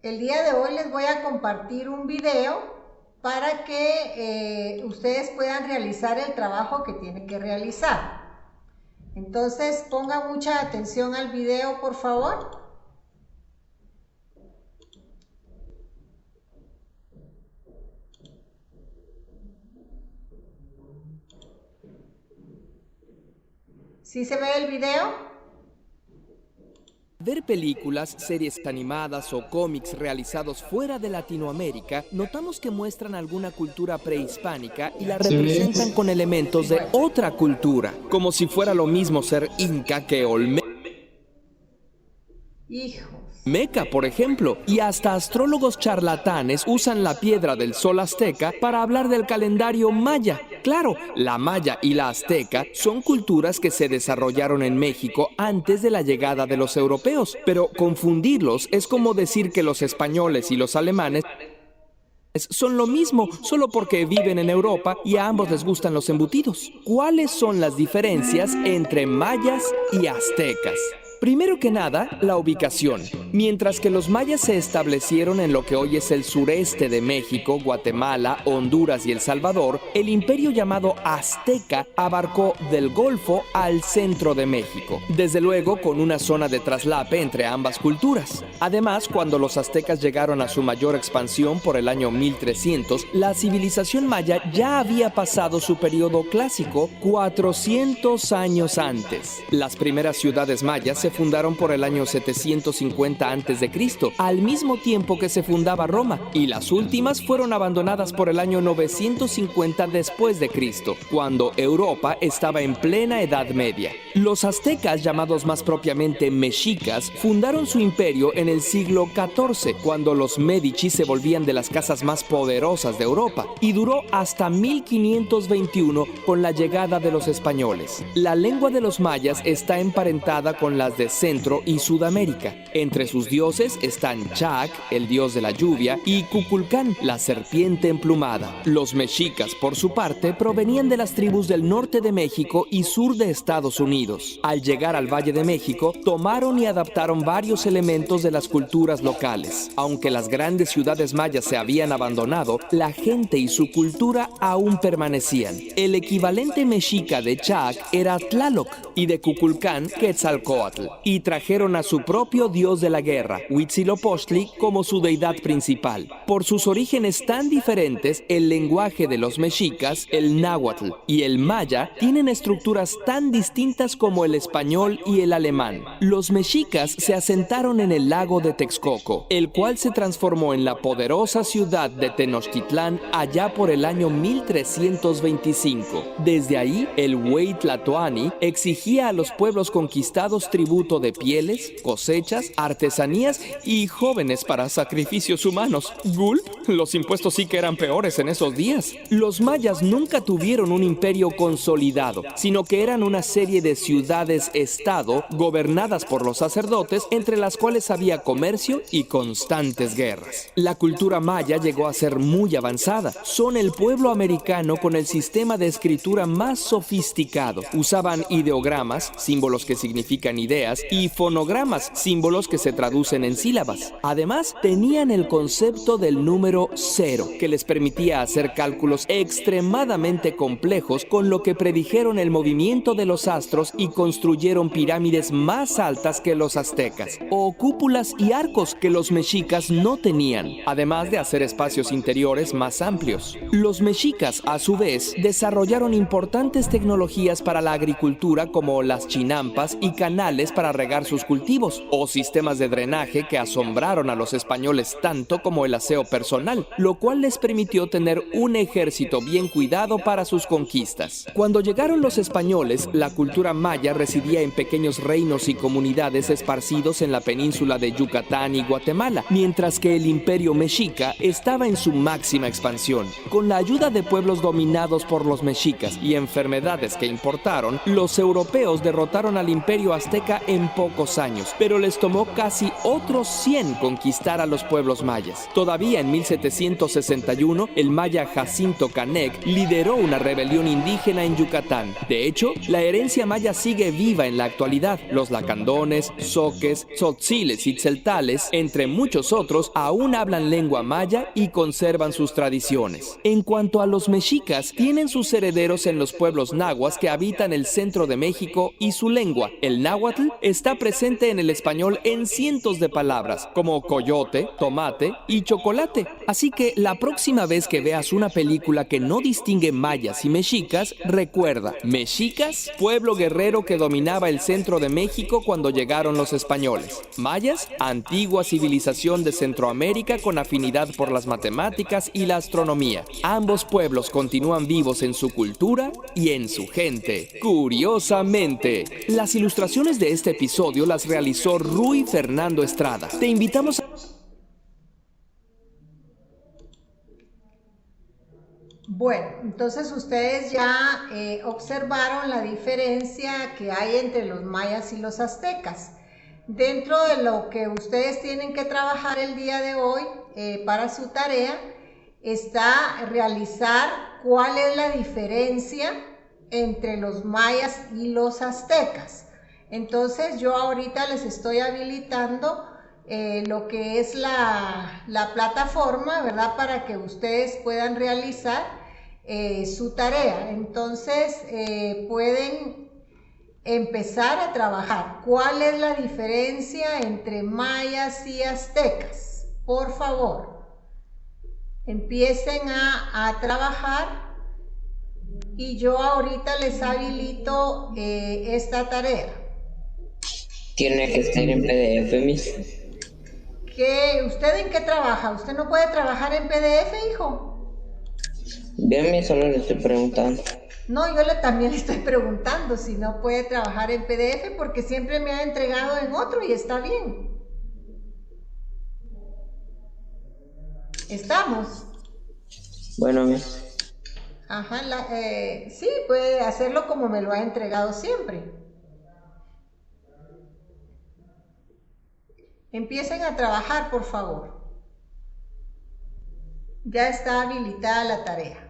El día de hoy les voy a compartir un video para que ustedes puedan realizar el trabajo que tienen que realizar. Entonces pongan mucha atención al video, por favor. ¿Sí se ve el video? Ver películas, series animadas o cómics realizados fuera de Latinoamérica, notamos que muestran alguna cultura prehispánica y la representan con elementos de otra cultura, como si fuera lo mismo ser inca que olmeca, por ejemplo, y hasta astrólogos charlatanes usan la piedra del sol azteca para hablar del calendario maya. Claro, la maya y la azteca son culturas que se desarrollaron en México antes de la llegada de los europeos, pero confundirlos es como decir que los españoles y los alemanes son lo mismo, solo porque viven en Europa y a ambos les gustan los embutidos. ¿Cuáles son las diferencias entre mayas y aztecas? Primero que nada, la ubicación. Mientras que los mayas se establecieron en lo que hoy es el sureste de México, Guatemala, Honduras y El Salvador, el imperio llamado azteca abarcó del Golfo al centro de México, desde luego con una zona de traslape entre ambas culturas. Además, cuando los aztecas llegaron a su mayor expansión por el año 1300, la civilización maya ya había pasado su periodo clásico 400 años antes. Las primeras ciudades mayas se fundaron por el año 750 a.C., al mismo tiempo que se fundaba Roma, y las últimas fueron abandonadas por el año 950 después de Cristo, cuando Europa estaba en plena Edad Media. Los aztecas, llamados más propiamente mexicas, fundaron su imperio en el siglo XIV, cuando los Médici se volvían de las casas más poderosas de Europa, y duró hasta 1521 con la llegada de los españoles. La lengua de los mayas está emparentada con las de Centro y Sudamérica. Entre sus dioses están Chac, el dios de la lluvia, y Cuculcán, la serpiente emplumada. Los mexicas, por su parte, provenían de las tribus del norte de México y sur de Estados Unidos. Al llegar al Valle de México, tomaron y adaptaron varios elementos de las culturas locales. Aunque las grandes ciudades mayas se habían abandonado, la gente y su cultura aún permanecían. El equivalente mexica de Chac era Tlaloc y de Cuculcán, Quetzalcóatl, y trajeron a su propio dios de la guerra, Huitzilopochtli, como su deidad principal. Por sus orígenes tan diferentes, el lenguaje de los mexicas, el náhuatl y el maya, tienen estructuras tan distintas como el español y el alemán. Los mexicas se asentaron en el lago de Texcoco, el cual se transformó en la poderosa ciudad de Tenochtitlán allá por el año 1325. Desde ahí, el Huey Tlatoani exigía a los pueblos conquistados tributo de pieles, cosechas, artesanías y jóvenes para sacrificios humanos. ¿Gulp? Los impuestos sí que eran peores en esos días. Los mayas nunca tuvieron un imperio consolidado, sino que eran una serie de ciudades-estado gobernadas por los sacerdotes, entre las cuales había comercio y constantes guerras. La cultura maya llegó a ser muy avanzada. Son el pueblo americano con el sistema de escritura más sofisticado. Usaban ideogramas, símbolos que significan ideas, y fonogramas, símbolos que se traducen en sílabas. Además, tenían el concepto del número cero, que les permitía hacer cálculos extremadamente complejos, con lo que predijeron el movimiento de los astros y construyeron pirámides más altas que los aztecas, o cúpulas y arcos que los mexicas no tenían, además de hacer espacios interiores más amplios. Los mexicas, a su vez, desarrollaron importantes tecnologías para la agricultura, como las chinampas y canales para regar sus cultivos, o sistemas de drenaje que asombraron a los españoles tanto como el aseo personal, lo cual les permitió tener un ejército bien cuidado para sus conquistas. Cuando llegaron los españoles, la cultura maya residía en pequeños reinos y comunidades esparcidos en la península de Yucatán y Guatemala, mientras que el imperio mexica estaba en su máxima expansión. Con la ayuda de pueblos dominados por los mexicas y enfermedades que importaron, los europeos derrotaron al imperio azteca en pocos años, pero les tomó casi otros 100 conquistar a los pueblos mayas. Todavía en 1761, el maya Jacinto Canec lideró una rebelión indígena en Yucatán. De hecho, la herencia maya sigue viva en la actualidad. Los lacandones, zoques, tzotziles y tzeltales, entre muchos otros, aún hablan lengua maya y conservan sus tradiciones. En cuanto a los mexicas, tienen sus herederos en los pueblos nahuas que habitan el centro de México y su lengua, el náhuatl, está presente en el español en cientos de palabras, como coyote, tomate y chocolate. Así que la próxima vez que veas una película que no distingue mayas y mexicas, recuerda, mexicas, pueblo guerrero que dominaba el centro de México cuando llegaron los españoles. Mayas, antigua civilización de Centroamérica con afinidad por las matemáticas y la astronomía. Ambos pueblos continúan vivos en su cultura y en su gente. Curiosamente, las ilustraciones de este episodio las realizó Rui Fernando Estrada. Te invitamos a... Bueno, entonces ustedes ya observaron la diferencia que hay entre los mayas y los aztecas. Dentro de lo que ustedes tienen que trabajar el día de hoy para su tarea está realizar cuál es la diferencia entre los mayas y los aztecas. Entonces yo ahorita les estoy habilitando lo que es la plataforma, ¿verdad? Para que ustedes puedan realizar su tarea. Entonces pueden empezar a trabajar. ¿Cuál es la diferencia entre mayas y aztecas? Por favor, empiecen a trabajar y yo ahorita les habilito esta tarea. Tiene que estar en PDF, Miss. ¿Usted en qué trabaja? ¿Usted no puede trabajar en PDF, hijo? Bien, Miss, solo le estoy preguntando. No, yo también le estoy preguntando si no puede trabajar en PDF porque siempre me ha entregado en otro y está bien. ¿Estamos? Bueno, Miss. Ajá, sí, puede hacerlo como me lo ha entregado siempre. Empiecen a trabajar, por favor. Ya está habilitada la tarea.